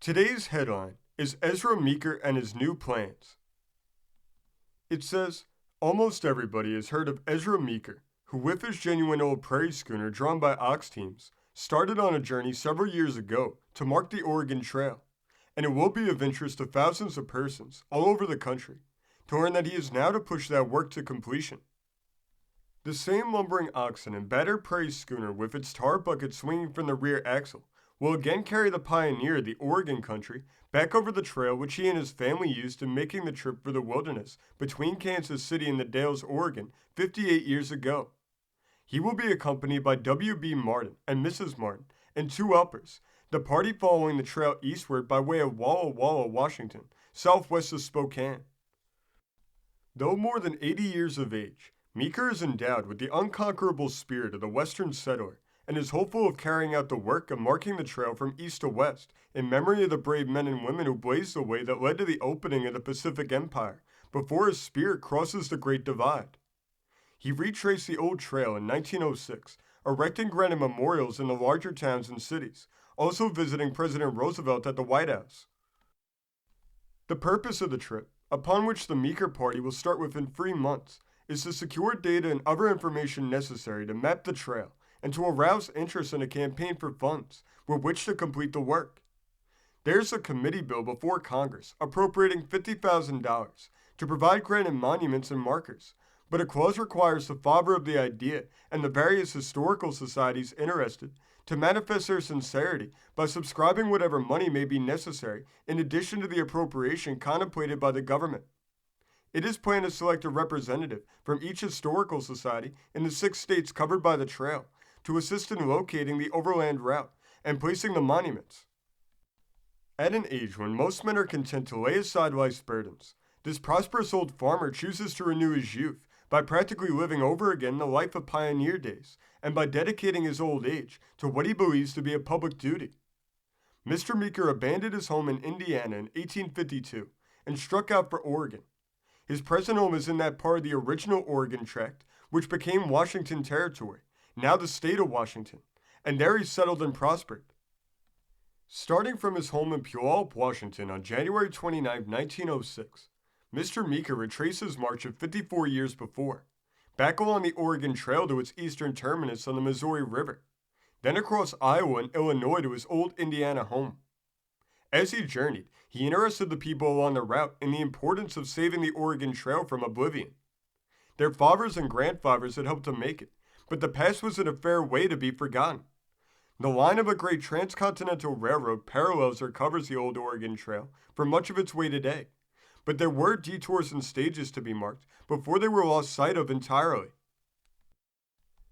Today's headline is Ezra Meeker and his new plans. It says, almost everybody has heard of Ezra Meeker, who with his genuine old prairie schooner drawn by ox teams, started on a journey several years ago to mark the Oregon Trail, and it will be of interest to thousands of persons all over the country to learn that he is now to push that work to completion. The same lumbering oxen and battered prairie schooner with its tar bucket swinging from the rear axle will again carry the pioneer of the Oregon country back over the trail which he and his family used in making the trip for the wilderness between Kansas City and the Dalles, Oregon, 58 years ago. He will be accompanied by W.B. Martin and Mrs. Martin and two uppers, the party following the trail eastward by way of Walla Walla, Washington, southwest of Spokane. Though more than 80 years of age, Meeker is endowed with the unconquerable spirit of the Western settler and is hopeful of carrying out the work of marking the trail from east to west in memory of the brave men and women who blazed the way that led to the opening of the Pacific Empire before his spirit crosses the Great Divide. He retraced the old trail in 1906, erecting granite memorials in the larger towns and cities, also visiting President Roosevelt at the White House. The purpose of the trip, upon which the Meeker party will start within 3 months, is to secure data and other information necessary to map the trail and to arouse interest in a campaign for funds with which to complete the work. There's a committee bill before Congress appropriating $50,000 to provide granite monuments and markers, but a clause requires the father of the idea and the various historical societies interested to manifest their sincerity by subscribing whatever money may be necessary in addition to the appropriation contemplated by the government. It is planned to select a representative from each historical society in the 6 states covered by the trail to assist in locating the overland route and placing the monuments. At an age when most men are content to lay aside life's burdens, this prosperous old farmer chooses to renew his youth by practically living over again the life of pioneer days and by dedicating his old age to what he believes to be a public duty. Mr. Meeker abandoned his home in Indiana in 1852 and struck out for Oregon. His present home is in that part of the original Oregon Tract, which became Washington Territory, now the state of Washington, and there he settled and prospered. Starting from his home in Puyallup, Washington on January 29, 1906, Mr. Meeker retraced his march of 54 years before, back along the Oregon Trail to its eastern terminus on the Missouri River, then across Iowa and Illinois to his old Indiana home. As he journeyed, he interested the people along the route in the importance of saving the Oregon Trail from oblivion. Their fathers and grandfathers had helped to make it, but the past was in a fair way to be forgotten. The line of a great transcontinental railroad parallels or covers the old Oregon Trail for much of its way today, but there were detours and stages to be marked before they were lost sight of entirely.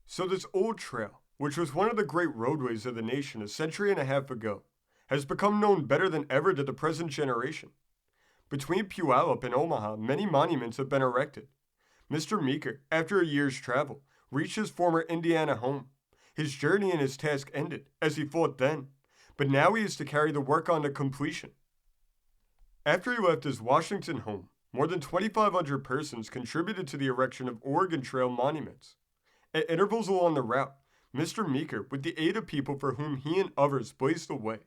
So this old trail, which was one of the great roadways of the nation a century and a half ago, has become known better than ever to the present generation. Between Puyallup and Omaha, many monuments have been erected. Mr. Meeker, after a year's travel, reached his former Indiana home. His journey and his task ended, as he thought then, but now he is to carry the work on to completion. After he left his Washington home, more than 2,500 persons contributed to the erection of Oregon Trail monuments. At intervals along the route, Mr. Meeker, with the aid of people for whom he and others blazed the way,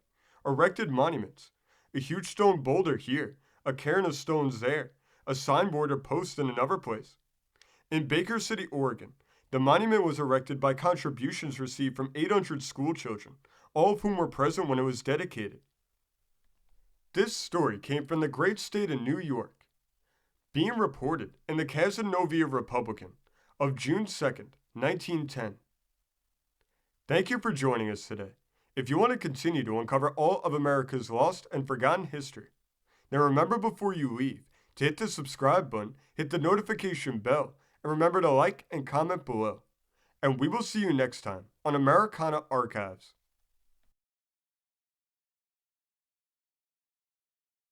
erected monuments, a huge stone boulder here, a cairn of stones there, a signboard or post in another place. In Baker City, Oregon, the monument was erected by contributions received from 800 schoolchildren, all of whom were present when it was dedicated. This story came from the great state of New York, being reported in the Caznovia Republican of June 2nd, 1910. Thank you for joining us today. If you want to continue to uncover all of America's lost and forgotten history, then remember before you leave to hit the subscribe button, hit the notification bell, and remember to like and comment below. And we will see you next time on Americana Archives.